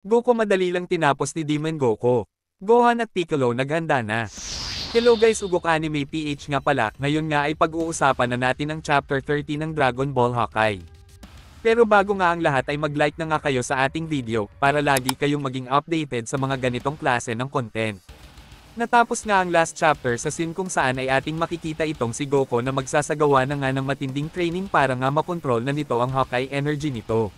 Goku madali lang tinapos ni Demon Goku. Gohan at Piccolo naghanda na. Hello guys, Ugok Anime PH nga pala, ngayon nga ay pag-uusapan na natin ang Chapter 30 ng Dragon Ball Hawkeye. Pero bago nga ang lahat ay mag-like na nga kayo sa ating video, para lagi kayong maging updated sa mga ganitong klase ng content. Natapos nga ang last chapter sa scene kung saan ay ating makikita itong si Goku na magsasagawa na nga ng matinding training para nga makontrol na nito ang Hawkeye energy nito.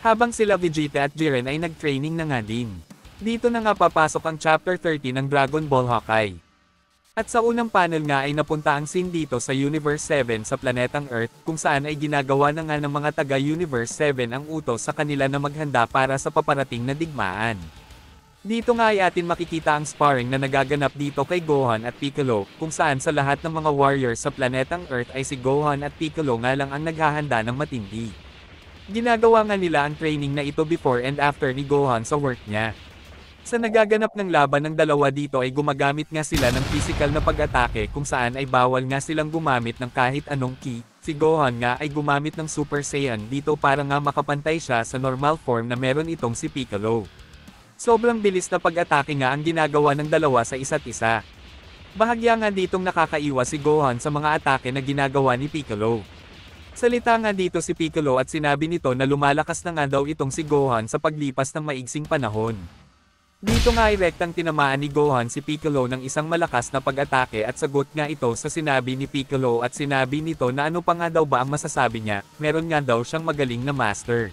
Habang sila Vegeta at Jiren ay nag-training na nga din. Dito na nga papasok ang Chapter 30 ng Dragon Ball Hawkeye. At sa unang panel nga ay napunta ang scene dito sa Universe 7 sa planetang Earth, kung saan ay ginagawa na nga ng mga taga-Universe 7 ang utos sa kanila na maghanda para sa paparating na digmaan. Dito nga ay atin makikita ang sparring na nagaganap dito kay Gohan at Piccolo, kung saan sa lahat ng mga warriors sa planetang Earth ay si Gohan at Piccolo nga lang ang naghahanda ng matindi. Ginagawa nga nila ang training na ito before and after ni Gohan sa work niya. Sa nagaganap ng laban ng dalawa dito ay gumagamit nga sila ng physical na pag-atake kung saan ay bawal nga silang gumamit ng kahit anong ki. Si Gohan nga ay gumamit ng Super Saiyan dito para nga makapantay siya sa normal form na meron itong si Piccolo. Sobrang bilis na pag-atake nga ang ginagawa ng dalawa sa isa't isa. Bahagya nga ditong nakakaiwas si Gohan sa mga atake na ginagawa ni Piccolo. Salita nga dito si Piccolo at sinabi nito na lumalakas na nga daw itong si Gohan sa paglipas ng maigsing panahon. Dito nga ay rektang tinamaan ni Gohan si Piccolo ng isang malakas na pag-atake at sagot nga ito sa sinabi ni Piccolo at sinabi nito na ano pa nga daw ba ang masasabi niya, meron nga daw siyang magaling na master.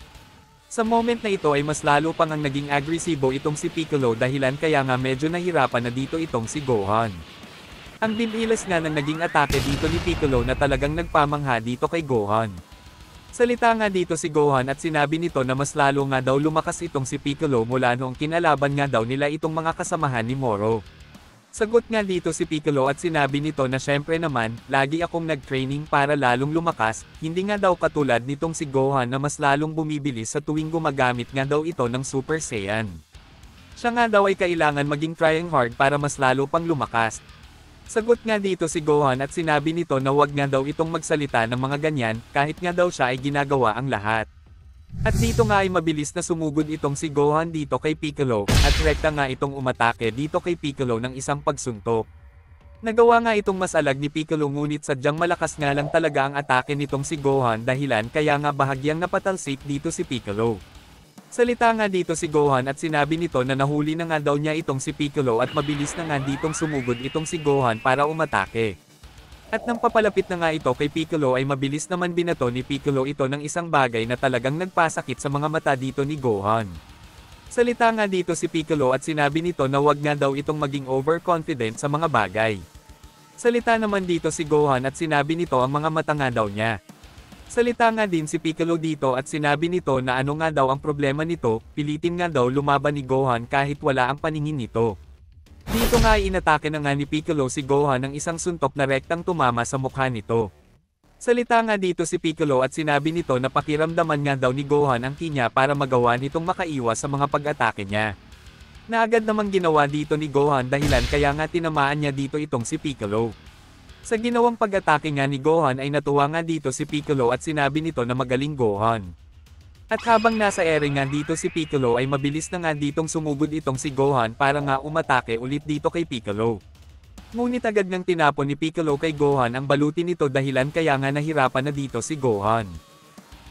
Sa moment na ito ay mas lalo pang ang naging agresibo itong si Piccolo dahilan kaya nga medyo nahirapan na dito itong si Gohan. Ang bibilis nga ng naging atake dito ni Piccolo na talagang nagpamangha dito kay Gohan. Salita nga dito si Gohan at sinabi nito na mas lalo nga daw lumakas itong si Piccolo mula noong kinalaban nga daw nila itong mga kasamahan ni Moro. Sagot nga dito si Piccolo at sinabi nito na syempre naman, lagi akong nag-training para lalong lumakas, hindi nga daw katulad nitong si Gohan na mas lalong bumibilis sa tuwing gumagamit nga daw ito ng Super Saiyan. Siya nga daw ay kailangan maging trying hard para mas lalo pang lumakas. Sagot nga dito si Gohan at sinabi nito na wag nga daw itong magsalita ng mga ganyan, kahit nga daw siya ay ginagawa ang lahat. At dito nga ay mabilis na sumugod itong si Gohan dito kay Piccolo, at rekta nga itong umatake dito kay Piccolo ng isang pagsuntok. Nagawa nga itong masalag ni Piccolo ngunit sadyang malakas nga lang talaga ang atake nitong si Gohan dahilan kaya nga bahagyang napatalsik dito si Piccolo. Salita nga dito si Gohan at sinabi nito na nahuli na nga daw niya itong si Piccolo at mabilis na nga ditong sumugod itong si Gohan para umatake. At nang papalapit na nga ito kay Piccolo ay mabilis naman binato ni Piccolo ito ng isang bagay na talagang nagpasakit sa mga mata dito ni Gohan. Salita nga dito si Piccolo at sinabi nito na wag nga daw itong maging overconfident sa mga bagay. Salita naman dito si Gohan at sinabi nito ang mga mata nga daw niya. Salita nga din si Piccolo dito at sinabi nito na ano nga daw ang problema nito, pilitin nga daw lumaban ni Gohan kahit wala ang paningin nito. Dito nga ay inatake na nga ni Piccolo si Gohan ng isang suntok na rektang tumama sa mukha nito. Salita nga dito si Piccolo at sinabi nito na pakiramdaman nga daw ni Gohan ang kinya para magawa nitong makaiwas sa mga pag-atake niya. Na agad namang ginawa dito ni Gohan dahilan kaya nga tinamaan niya dito itong si Piccolo. Sa ginawang pag-atake nga ni Gohan ay natuwa nga dito si Piccolo at sinabi nito na magaling Gohan. At habang nasa ere nga dito si Piccolo ay mabilis na nga ditong sumugod itong si Gohan para nga umatake ulit dito kay Piccolo. Ngunit agad ngang tinapon ni Piccolo kay Gohan ang baluti nito dahilan kaya nga nahirapan na dito si Gohan.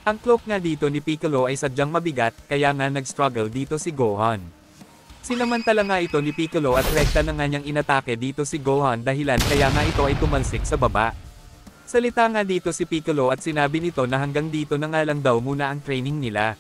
Ang cloak nga dito ni Piccolo ay sadyang mabigat kaya nga nag-struggle dito si Gohan. Sinamantala nga ito ni Piccolo at rekta na nga niyang inatake dito si Gohan dahilan kaya nga ito ay tumalsik sa baba. Salita nga dito si Piccolo at sinabi nito na hanggang dito na nga lang daw muna ang training nila.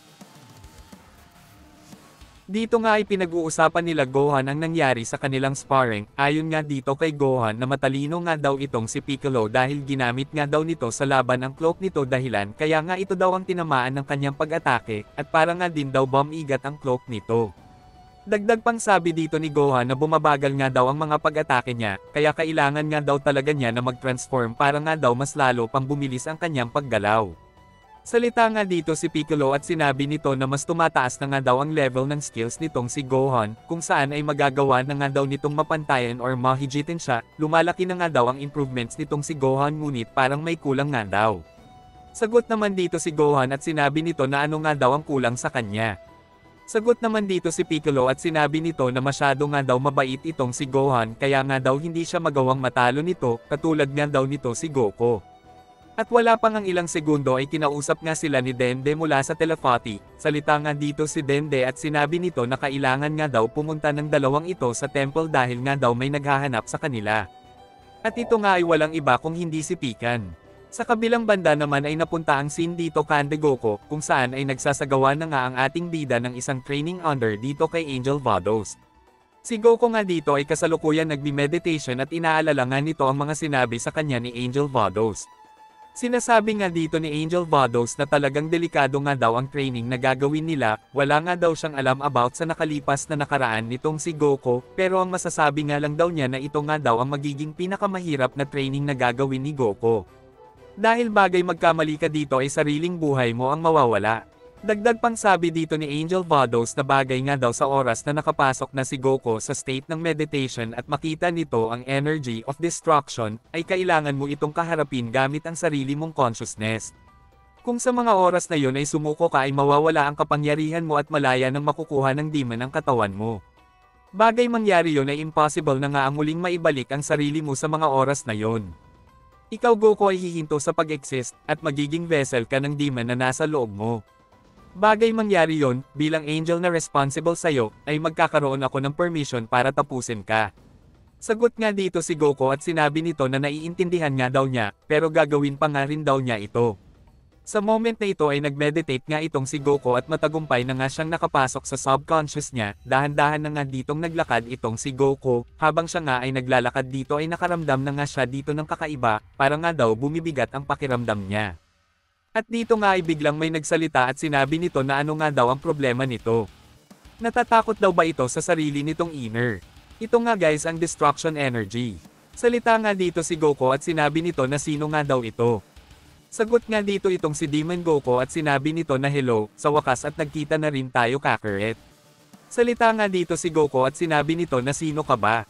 Dito nga ay pinag-uusapan nila Gohan ang nangyari sa kanilang sparring, ayon nga dito kay Gohan na matalino nga daw itong si Piccolo dahil ginamit nga daw nito sa laban ang cloak nito dahilan kaya nga ito daw ang tinamaan ng kanyang pag-atake, at para nga din daw bumigat ang cloak nito. Dagdag pang sabi dito ni Gohan na bumabagal nga daw ang mga pag-atake niya, kaya kailangan nga daw talaga niya na mag-transform para nga daw mas lalo pang bumilis ang kanyang paggalaw. Salita nga dito si Piccolo at sinabi nito na mas tumataas na nga daw ang level ng skills nitong si Gohan, kung saan ay magagawa na nga daw nitong mapantayan or mahijitin siya, lumalaki na nga daw ang improvements nitong si Gohan ngunit parang may kulang nga daw. Sagot naman dito si Gohan at sinabi nito na ano nga daw ang kulang sa kanya. Sagot naman dito si Piccolo at sinabi nito na masyado nga daw mabait itong si Gohan kaya nga daw hindi siya magawang matalo nito, katulad nga daw nito si Goku. At wala pang ang ilang segundo ay kinausap nga sila ni Dende mula sa telepathy. Salita nga dito si Dende at sinabi nito na kailangan nga daw pumunta ng dalawang ito sa temple dahil nga daw may naghahanap sa kanila. At ito nga ay walang iba kung hindi si Pican. Sa kabilang banda naman ay napunta ang scene dito kay Goku, kung saan ay nagsasagawa na nga ang ating bida ng isang training under dito kay Angel Vados. Si Goku nga dito ay kasalukuyan nagbi-meditation at inaalala nga nito ang mga sinabi sa kanya ni Angel Vados. Sinasabi nga dito ni Angel Vados na talagang delikado nga daw ang training na gagawin nila, wala nga daw siyang alam about sa nakalipas na nakaraan nitong si Goku, pero ang masasabi nga lang daw niya na ito nga daw ang magiging pinakamahirap na training na gagawin ni Goku. Dahil bagay magkamali ka dito ay sariling buhay mo ang mawawala. Dagdag pang sabi dito ni Angel Vados na bagay nga daw sa oras na nakapasok na si Goku sa state ng meditation at makita nito ang energy of destruction, ay kailangan mo itong kaharapin gamit ang sarili mong consciousness. Kung sa mga oras na yon ay sumuko ka ay mawawala ang kapangyarihan mo at malaya nang makukuha ng demon ang katawan mo. Bagay mangyari yon ay impossible na nga ang muling maibalik ang sarili mo sa mga oras na yon. Ikaw Goku ay hihinto sa pag-exist, at magiging vessel ka ng demon na nasa loob mo. Bagay mangyari yon, bilang angel na responsible sa'yo, ay magkakaroon ako ng permission para tapusin ka. Sagot nga dito si Goku at sinabi nito na naiintindihan nga daw niya, pero gagawin pa nga rin daw niya ito. Sa moment na ito ay nag-meditate nga itong si Goku at matagumpay na nga siyang nakapasok sa subconscious niya, dahan-dahan na nga ditong naglakad itong si Goku, habang siya nga ay naglalakad dito ay nakaramdam na nga siya dito ng kakaiba, para nga daw bumibigat ang pakiramdam niya. At dito nga ay biglang may nagsalita at sinabi nito na ano nga daw ang problema nito. Natatakot daw ba ito sa sarili nitong inner? Ito nga guys ang destruction energy. Salita nga dito si Goku at sinabi nito na sino nga daw ito. Sagot nga dito itong si Demon Goku at sinabi nito na hello, sa wakas at nagkita na rin tayo Kakarot. Salita nga dito si Goku at sinabi nito na sino ka ba?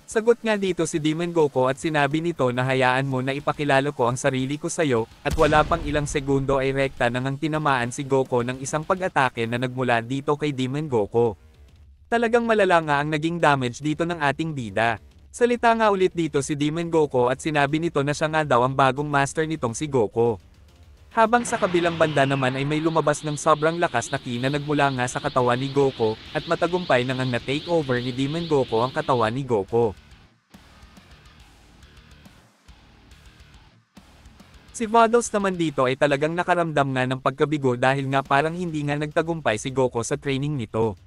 Sagot nga dito si Demon Goku at sinabi nito na hayaan mo na ipakilala ko ang sarili ko sa'yo, at wala pang ilang segundo ay rekta nang ang tinamaan si Goku ng isang pag-atake na nagmula dito kay Demon Goku. Talagang malala nga ang naging damage dito ng ating bida. Salita nga ulit dito si Demon Goku at sinabi nito na siya nga daw ang bagong master nitong si Goku. Habang sa kabilang banda naman ay may lumabas ng sobrang lakas na ki na nagmula nga sa katawan ni Goku, at matagumpay na ngang na-take over ni Demon Goku ang katawan ni Goku. Si Vados naman dito ay talagang nakaramdam nga ng pagkabigo dahil nga parang hindi nga nagtagumpay si Goku sa training nito.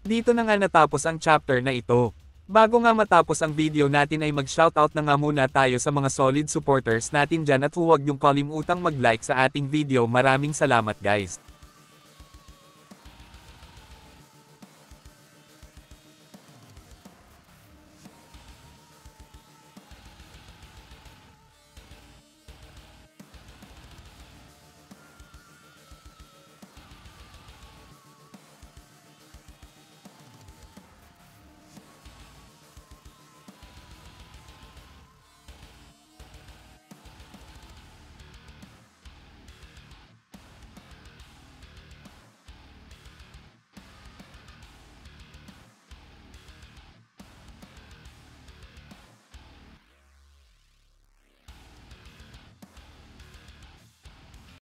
Dito na nga natapos ang chapter na ito. Bago nga matapos ang video natin ay mag-shoutout na nga muna tayo sa mga solid supporters natin dyan at huwag niyong kalimutang mag-like sa ating video. Maraming salamat guys.